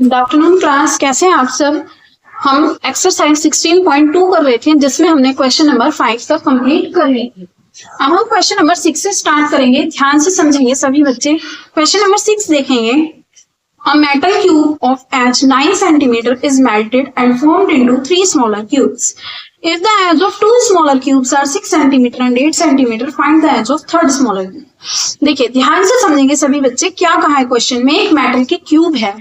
Good afternoon class, कैसे हैं आप सब। हम एक्सरसाइज 16.2 कर रहे थे जिसमें हमने क्वेश्चन नंबर 5 तक कंप्लीट कर ली। अब हम क्वेश्चन नंबर 6 से स्टार्ट करेंगे, ध्यान से समझेंगे सभी बच्चे। क्वेश्चन नंबर 6 देखेंगे। A metal cube of edge 9 cm is melted and formed into 3 smaller cubes. If the edge of 2 smaller cubes are 6 cm and 8 cm, find the edge of third smaller cube. देखिए ध्यान से समझेंगे सभी बच्चे, क्या कहा है क्वेश्चन में। एक मेटल की क्यूब है,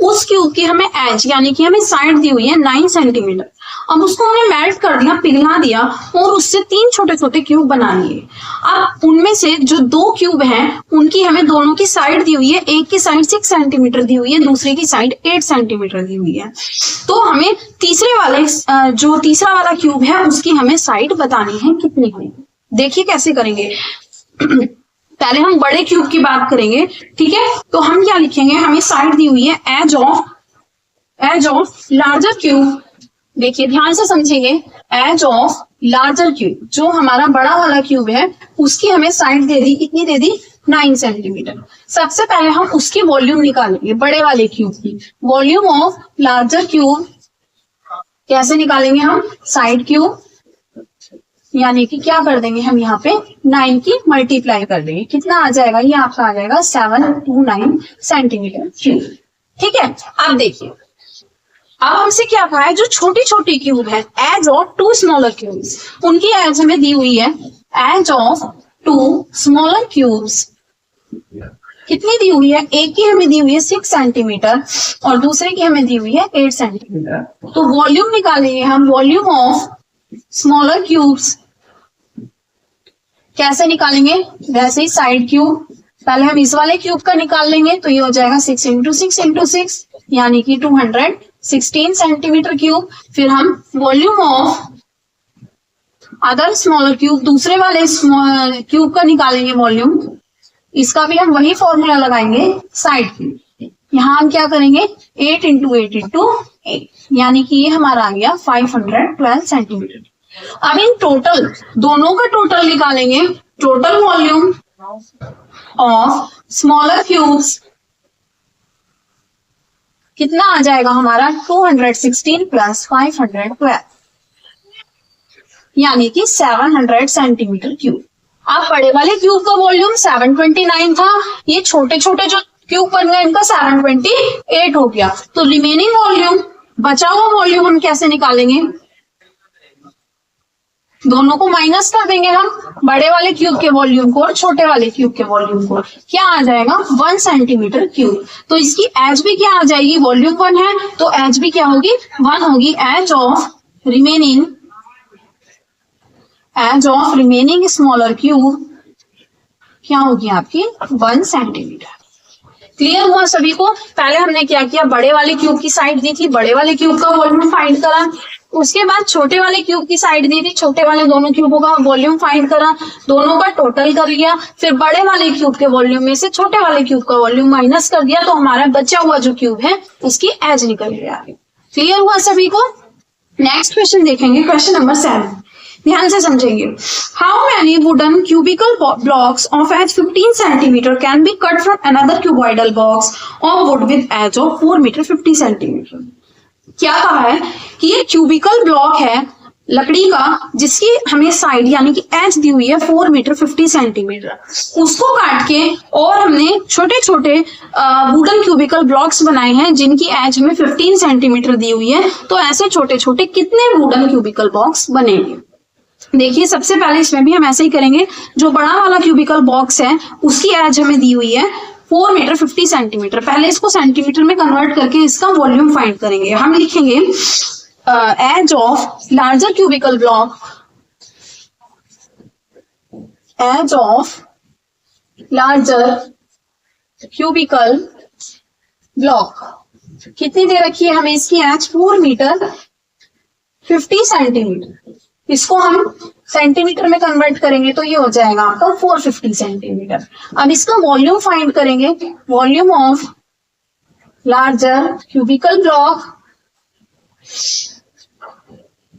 उस क्यूब की हमें एज यानी कि हमें साइड दी हुई है 9 सेंटीमीटर। अब उसको हमने मेल्ट कर दिया, पिघला दिया और उससे 3 छोटे छोटे क्यूब बना लिए। अब उनमें से जो 2 क्यूब हैं उनकी हमें दोनों की साइड दी हुई है, एक की साइड 6 सेंटीमीटर दी हुई है, दूसरे की साइड 8 सेंटीमीटर दी हुई है। तो हमें जो तीसरा वाला क्यूब है उसकी हमें साइड बतानी है कितनी है। देखिए कैसे करेंगे। पहले हम बड़े क्यूब की बात करेंगे, ठीक है। तो हम क्या लिखेंगे, हमें साइड दी हुई है एज ऑफ लार्जर क्यूब। देखिए ध्यान से समझेंगे, एज ऑफ लार्जर क्यूब, जो हमारा बड़ा वाला क्यूब है उसकी हमें साइड दे दी, कितनी दे दी, 9 सेंटीमीटर। सबसे पहले हम उसकी वॉल्यूम निकालेंगे, बड़े वाले क्यूब की वॉल्यूम ऑफ लार्जर क्यूब। कैसे निकालेंगे हम, साइड क्यूब यानी कि क्या कर देंगे हम यहाँ पे 9 की मल्टीप्लाई कर देंगे, कितना आ जाएगा, ये आपका आ जाएगा 729 सेंटीमीटर क्यूब। ठीक है। अब देखिए, अब हमसे क्या कहा है, जो छोटी छोटी क्यूब है एज ऑफ 2 स्मॉलर क्यूब्स, उनकी एज हमें दी हुई है एज ऑफ 2 स्मॉलर क्यूब्स। कितनी दी हुई है, एक की हमें दी हुई है 6 सेंटीमीटर और दूसरे की हमें दी हुई है 8 सेंटीमीटर। तो वॉल्यूम निकालेंगे हम, वॉल्यूम ऑफ स्मॉलर क्यूब्स। कैसे निकालेंगे, वैसे ही साइड क्यूब। पहले हम इस वाले क्यूब का निकाल लेंगे, तो ये हो जाएगा 6 इंटू 6 इंटू 6 यानी कि 216 सेंटीमीटर क्यूब। फिर हम volume of other smaller cube, दूसरे वाले क्यूब का निकालेंगे वॉल्यूम। इसका भी हम वही फॉर्मूला लगाएंगे, साइड क्यूब। यहाँ हम क्या करेंगे, 8 इंटू 8 इंटू 8 यानी कि ये हमारा आ गया 512 सेंटीमीटर। अब इन टोटल दोनों का टोटल निकालेंगे, total volume of smaller cubes कितना आ जाएगा हमारा, 216 प्लस 512 यानी कि 700 सेंटीमीटर क्यूब। अब बड़े वाले क्यूब का वॉल्यूम 729 था, ये छोटे छोटे जो क्यूब बन गए इनका 728 हो गया। तो रिमेनिंग वॉल्यूम, बचा हुआ वॉल्यूम हम कैसे निकालेंगे, दोनों को माइनस कर देंगे हम, बड़े वाले क्यूब के वॉल्यूम को और छोटे वाले क्यूब के वॉल्यूम को। क्या आ जाएगा, 1 सेंटीमीटर क्यूब। तो इसकी एज भी क्या आ जाएगी, वॉल्यूम 1 है तो एज भी क्या होगी, 1 होगी। Edge of remaining smaller cube क्या होगी आपकी, 1 सेंटीमीटर। क्लियर हुआ सभी को। पहले हमने क्या किया, बड़े वाले क्यूब की साइड दी थी, बड़े वाले क्यूब का वॉल्यूम फाइंड करा। उसके बाद छोटे वाले क्यूब की साइड दी थी, छोटे वाले दोनों क्यूबों का वॉल्यूम फाइंड करा, दोनों का टोटल कर लिया। फिर बड़े वाले क्यूब के वॉल्यूम में से छोटे वाले क्यूब का वॉल्यूम माइनस कर दिया, तो हमारा बचा हुआ जो क्यूब है उसकी एज निकल गया। क्लियर हुआ सभी को। नेक्स्ट क्वेश्चन देखेंगे, क्वेश्चन नंबर 7। ध्यान से समझेंगे। How many wooden cubical blocks of edge 15 centimetre can be cut from another cuboidal box of wood with edge of 4 metre 50 centimetre. क्या कहा है कि ये क्यूबिकल ब्लॉक है लकड़ी का, जिसकी हमें साइड यानी कि एज दी हुई है 4 मीटर 50 सेंटीमीटर। उसको काट के और हमने छोटे छोटे वुडन क्यूबिकल ब्लॉक्स बनाए हैं जिनकी एज हमें 15 सेंटीमीटर दी हुई है। तो ऐसे छोटे छोटे कितने वुडन क्यूबिकल बॉक्स बनेंगे। देखिए सबसे पहले इसमें भी हम ऐसे ही करेंगे। जो बड़ा वाला क्यूबिकल बॉक्स है उसकी एज हमें दी हुई है 4 मीटर 50 सेंटीमीटर। पहले इसको सेंटीमीटर में कन्वर्ट करके इसका वॉल्यूम फाइंड करेंगे। हम लिखेंगे edge of larger cubical block, edge of larger cubical block कितनी दे रखी है हमें, इसकी एज 4 मीटर 50 सेंटीमीटर। इसको हम सेंटीमीटर में कन्वर्ट करेंगे तो ये हो जाएगा आपका 450 सेंटीमीटर। अब इसका वॉल्यूम फाइंड करेंगे, volume of larger cubical block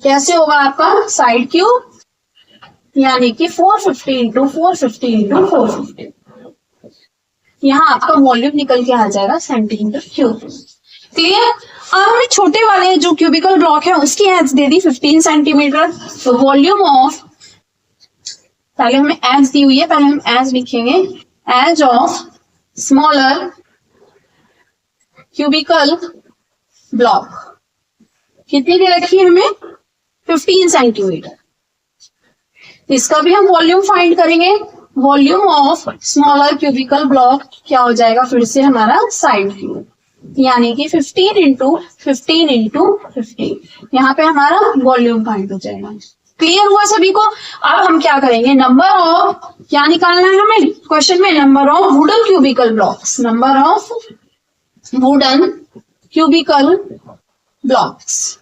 कैसे होगा आपका, साइड क्यूब यानी कि 450 इंटू 450 इंटू 450 यहाँ आपका वॉल्यूम निकल के आ जाएगा सेंटीमीटर क्यूब। क्लियर। अब हमें छोटे वाले जो क्यूबिकल ब्लॉक है उसकी एज दे दी 15 सेंटीमीटर। तो वॉल्यूम ऑफ, पहले हमें एज दी हुई है, पहले हम एज लिखेंगे, edge of smaller cubical block कितनी दे रखी है हमें, 15 सेंटीमीटर। इसका भी हम वॉल्यूम फाइंड करेंगे। Volume of smaller cubical block क्या हो जाएगा फिर से हमारा साइड क्यूब, यानी कि 15 इंटू 15 इंटू 15, यहाँ पे हमारा वॉल्यूम फाइंड हो जाएगा। क्लियर हुआ सभी को। अब हम क्या करेंगे, नंबर ऑफ क्या निकालना है हमें क्वेश्चन में, number of wooden cubical blocks, number of wooden cubical blocks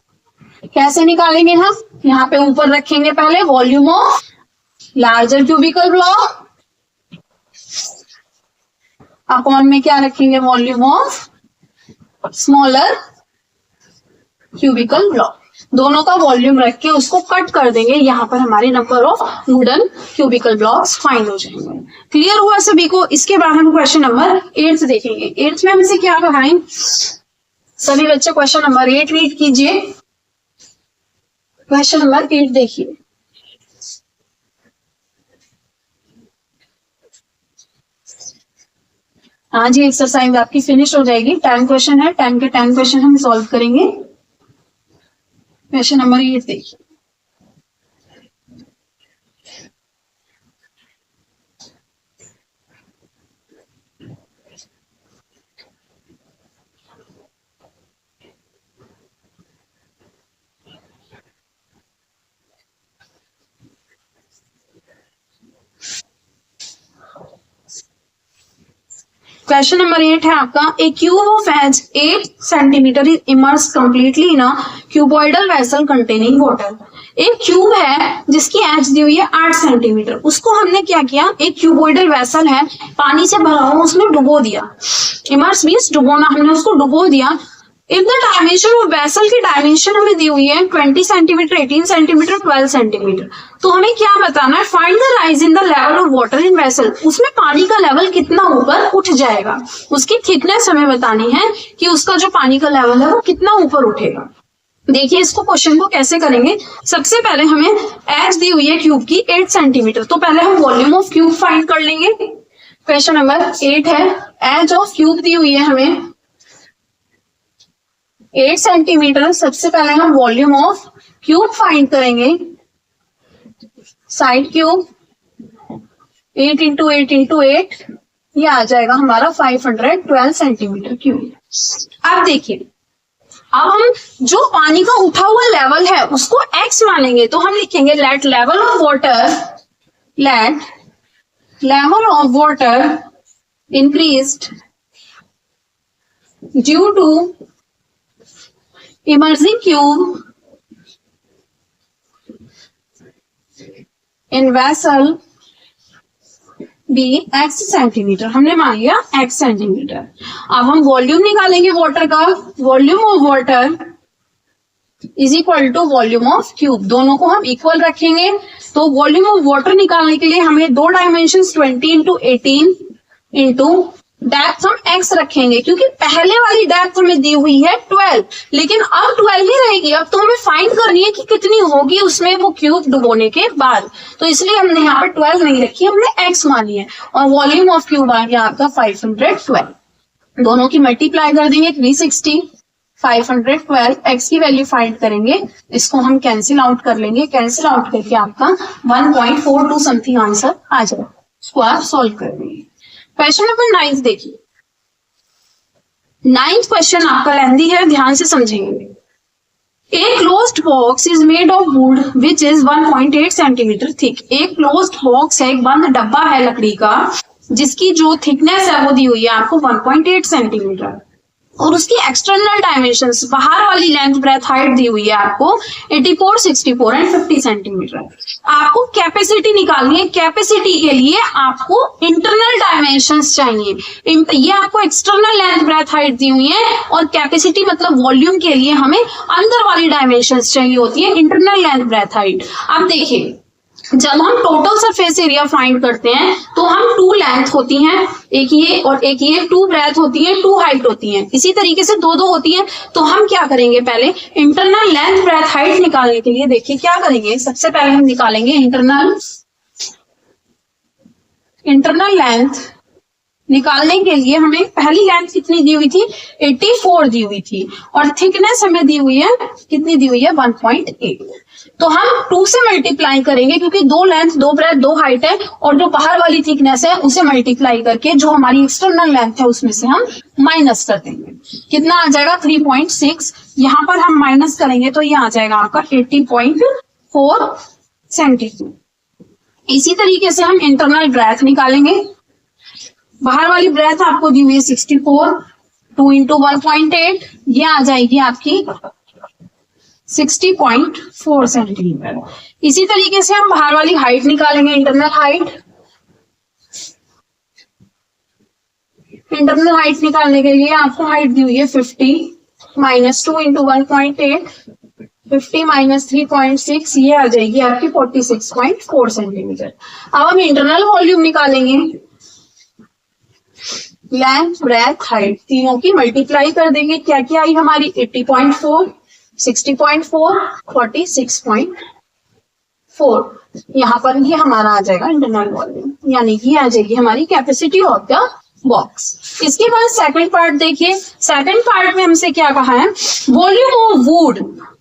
कैसे निकालेंगे हम, यहाँ पे ऊपर रखेंगे पहले volume of larger cubical block, upon में क्या रखेंगे, volume of smaller cubical block. दोनों का वॉल्यूम रख के उसको कट कर देंगे, यहाँ पर हमारे number of wooden cubical blocks find हो जाएंगे। क्लियर हुआ सभी को। इसके बाद हम क्वेश्चन नंबर 8 देखेंगे। 8 में हमसे क्या कहाएं, सभी बच्चे क्वेश्चन नंबर 8 रीड कीजिए। क्वेश्चन नंबर 8 देखिए। हाँ जी, एक्सरसाइज आपकी फिनिश हो जाएगी। 10 क्वेश्चन है, 10 के 10 क्वेश्चन हम सॉल्व करेंगे। क्वेश्चन नंबर 8 देखिए। क्वेश्चन नंबर 8 है आपका, a cube of edge 8 centimetre is immerse completely in a cuboidal vessel containing water. एक क्यूब है जिसकी एज दी हुई है 8 सेंटीमीटर, उसको हमने क्या किया, एक क्यूबॉइडल वेसल है पानी से भरा हुआ, उसमें डुबो दिया। इमर्स मींस डुबोना, हमने उसको डुबो दिया। If the dimension of vessel की डायमेंशन हमें दी हुई है 20 सेंटीमीटर, 18 सेंटीमीटर, 12 सेंटीमीटर, तो हमें क्या बताना है, find the rise in the level of water in vessel. उसमें पानी का लेवल कितना ऊपर उठ जाएगा, उसकी थिकनेस हमें बतानी है कि उसका जो पानी का लेवल है वो कितना ऊपर उठेगा। देखिए इसको क्वेश्चन को कैसे करेंगे। सबसे पहले हमें एज दी हुई है क्यूब की 8 सेंटीमीटर, तो पहले हम वॉल्यूम ऑफ क्यूब फाइंड कर लेंगे। क्वेश्चन नंबर 8 है, एज ऑफ क्यूब दी हुई है हमें 8 सेंटीमीटर। सबसे पहले हम वॉल्यूम ऑफ क्यूब फाइंड करेंगे। साइड क्यूब 8 इंटू 8 इंटू 8, ये आ जाएगा हमारा 512 सेंटीमीटर क्यूब। अब देखिए, अब हम जो पानी का उठा हुआ लेवल है उसको x मानेंगे, तो हम लिखेंगे let level of water, let level of water increased due to immersing cube in vessel be x centimetre. हमने मान लिया x सेंटीमीटर। अब हम वॉल्यूम निकालेंगे वाटर का। Volume of water is equal to volume of cube, दोनों को हम इक्वल रखेंगे। तो वॉल्यूम ऑफ वाटर निकालने के लिए हमें दो डायमेंशन 20 इंटू 18 इंटू डेप्थ हम x रखेंगे, क्योंकि पहले वाली डेप्थ हमें दी हुई है 12, लेकिन अब 12 ही रहेगी। अब तो हमें फाइंड करनी है कि कितनी होगी उसमें वो क्यूब डुबोने के बाद, तो इसलिए हमने यहाँ पर 12 नहीं रखी, हमने x मानी है। और वॉल्यूम ऑफ क्यूब आ गया आपका 512। दोनों की मल्टीप्लाई कर देंगे 360, 512, x की वैल्यू फाइंड करेंगे, इसको हम कैंसिल आउट कर लेंगे। कैंसिल आउट करके आपका 1.42 समथिंग आंसर आ जाएगा। इसको आप सॉल्व कर देंगे। क्वेश्चन नंबर 9 देखिए। 9th क्वेश्चन आपका लेंथी है, ध्यान से समझेंगे। A closed box is made of wood which is 1.8 centimetre thick. एक क्लोज्ड बॉक्स है, एक बंद डब्बा है लकड़ी का, जिसकी जो थिकनेस है वो दी हुई है आपको 1.8 सेंटीमीटर, और उसकी एक्सटर्नल डायमेंशंस, बाहर वाली लेंथ ब्रेथ हाइट दी हुई है आपको 84, 64 एंड 50 सेंटीमीटर। आपको कैपेसिटी निकालनी है। कैपेसिटी के लिए आपको इंटरनल डायमेंशंस चाहिए। ये आपको एक्सटर्नल लेंथ ब्रेथ हाइट दी हुई है, और कैपेसिटी मतलब वॉल्यूम के लिए हमें अंदर वाली डायमेंशंस चाहिए होती है, इंटरनल लेंथ ब्रेथ हाइट। अब देखिए जब हम टोटल सरफेस एरिया फाइंड करते हैं तो हम 2 लेंथ होती हैं, एक ये और एक ये, 2 ब्रेथ होती है, 2 हाइट होती है, इसी तरीके से 2 होती है। तो हम क्या करेंगे, पहले इंटरनल लेंथ ब्रेथ हाइट निकालने के लिए देखिए क्या करेंगे। सबसे पहले हम निकालेंगे इंटरनल लेंथ निकालने के लिए हमें पहली लेंथ कितनी दी हुई थी, 84 दी हुई थी, और थिकनेस हमें दी हुई है, कितनी दी हुई है, 1.8। तो हम 2 से मल्टीप्लाई करेंगे क्योंकि 2 लेंथ, 2 ब्रेथ, 2 हाइट है, और जो बाहर वाली थिकनेस है उसे मल्टीप्लाई करके जो हमारी एक्सटर्नल लेंथ है उसमें से हम माइनस कर देंगे। कितना आ जाएगा, 3.6। यहाँ पर हम माइनस करेंगे तो ये आ जाएगा आपका 80.4 सेंटीमीटर। इसी तरीके से हम इंटरनल ब्रेथ निकालेंगे। बाहर वाली ब्रेथ आपको दी हुई है 64, 2 इंटू 1.8, ये आ जाएगी आपकी 60.4 सेंटीमीटर। इसी तरीके से हम बाहर वाली हाइट निकालेंगे, इंटरनल हाइट निकालने के लिए आपको हाइट दी हुई है 50 माइनस 2 इंटू 1.8, 50 माइनस 3.6, ये आ जाएगी आपकी 46.4 सेंटीमीटर। अब हम इंटरनल वॉल्यूम निकालेंगे, लेंथ ब्रेथ हाइट तीनों की मल्टीप्लाई कर देंगे। क्या क्या आई हमारी, 80.4, 60.4, 46.4। यहाँ पर ये हमारा आ जाएगा इंटरनल वॉल्यूम, यानी कि आ जाएगी हमारी कैपेसिटी ऑफ द बॉक्स। इसके बाद सेकंड पार्ट देखिए। सेकंड पार्ट में हमसे क्या कहा है, volume of would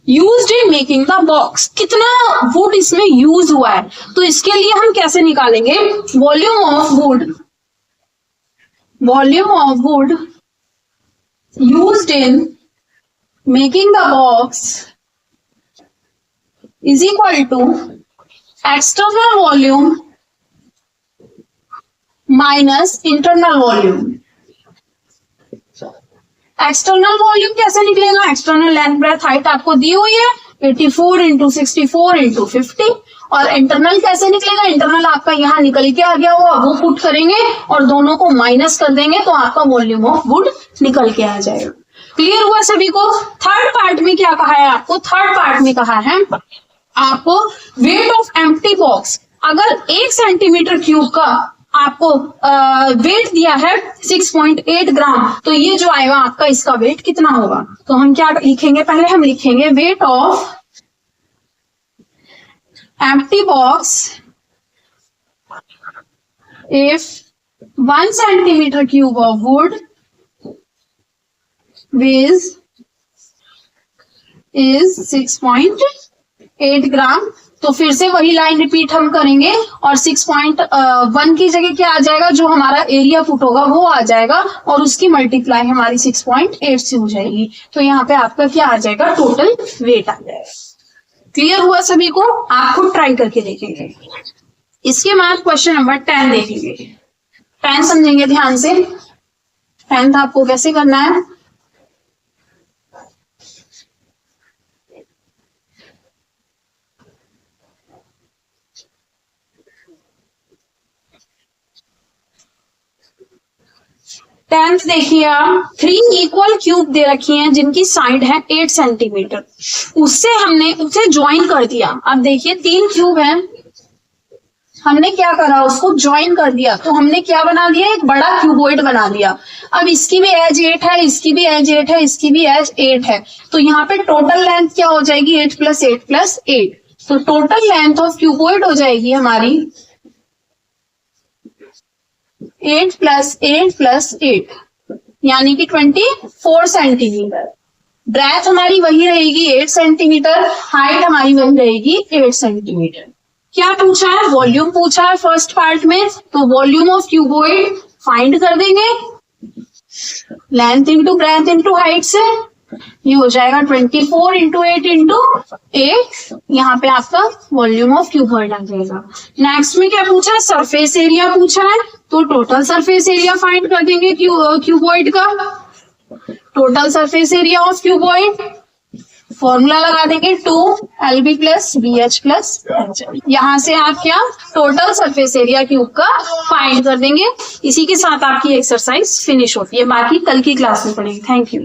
used in making the box. कितना वुड इसमें यूज हुआ है, तो इसके लिए हम कैसे निकालेंगे, volume of would used in making the box is equal to external volume minus internal volume। External volume कैसे निकलेगा, एक्सटर्नल लेंथ ब्रेथ हाइट आपको दी हुई है 84 इंटू 64 इंटू 50, और इंटरनल कैसे निकलेगा, इंटरनल आपका यहाँ निकल के आ गया होगा, वो पुट करेंगे और दोनों को माइनस कर देंगे तो आपका वॉल्यूम ऑफ वुड निकल के आ जाएगा। क्लियर हुआ सभी को। थर्ड पार्ट में क्या कहा है आपको, थर्ड पार्ट में कहा है आपको वेट ऑफ एम्प्टी बॉक्स। अगर 1 सेंटीमीटर क्यूब का आपको वेट दिया है 6.8 ग्राम, तो ये जो आएगा आपका इसका वेट कितना होगा। तो हम क्या लिखेंगे, पहले हम लिखेंगे weight of empty box if 1 centimeter cube of wood weighs is 6.8 ग्राम। तो फिर से वही लाइन रिपीट हम करेंगे और 6.1 की जगह क्या आ जाएगा, जो हमारा एरिया फुट होगा वो आ जाएगा और उसकी मल्टीप्लाई हमारी 6.8 से हो जाएगी। तो यहाँ पे आपका क्या आ जाएगा, टोटल वेट आ जाएगा। क्लियर हुआ सभी को, आप खुद ट्राई करके देखेंगे। इसके बाद क्वेश्चन नंबर 10 देखेंगे। 10 समझेंगे ध्यान से। 10th आपको कैसे करना है, टेंथ देखिए आप, 3 इक्वल क्यूब दे रखी हैं जिनकी साइड है 8 सेंटीमीटर। उससे हमने उसे ज्वाइन कर दिया। अब देखिए 3 क्यूब हैं, हमने क्या करा, उसको ज्वाइन कर दिया। तो हमने क्या बना दिया, एक बड़ा क्यूबॉइड बना दिया। अब इसकी भी एज 8 है, इसकी भी एज 8 है, इसकी भी एज 8 है। तो यहाँ पे टोटल लेंथ क्या हो जाएगी, 8 + 8 + 8। तो टोटल लेंथ ऑफ क्यूबॉइड हो जाएगी हमारी 8 + 8 + 8, यानी कि 24 सेंटीमीटर। ब्रेथ हमारी वही रहेगी 8 सेंटीमीटर, हाइट हमारी वही रहेगी 8 सेंटीमीटर। क्या पूछा है, वॉल्यूम पूछा है फर्स्ट पार्ट में। तो वॉल्यूम ऑफ क्यूबॉइड फाइंड कर देंगे length into breadth into height से। ये हो जाएगा 24 इंटू 8 इंटू 8। यहाँ पे आपका वॉल्यूम ऑफ क्यूबॉइड आ जाएगा। नेक्स्ट में क्या पूछा है, सरफेस एरिया पूछा है। तो टोटल सरफेस एरिया फाइंड कर देंगे क्यूबॉइड का। Total surface area of cuboid formula लगा देंगे 2LB + BH + H। यहाँ से आप क्या टोटल सरफेस एरिया क्यूब का फाइंड कर देंगे। इसी के साथ आपकी एक्सरसाइज फिनिश होती है, बाकी कल की क्लास में पढ़ेंगे। Thank you.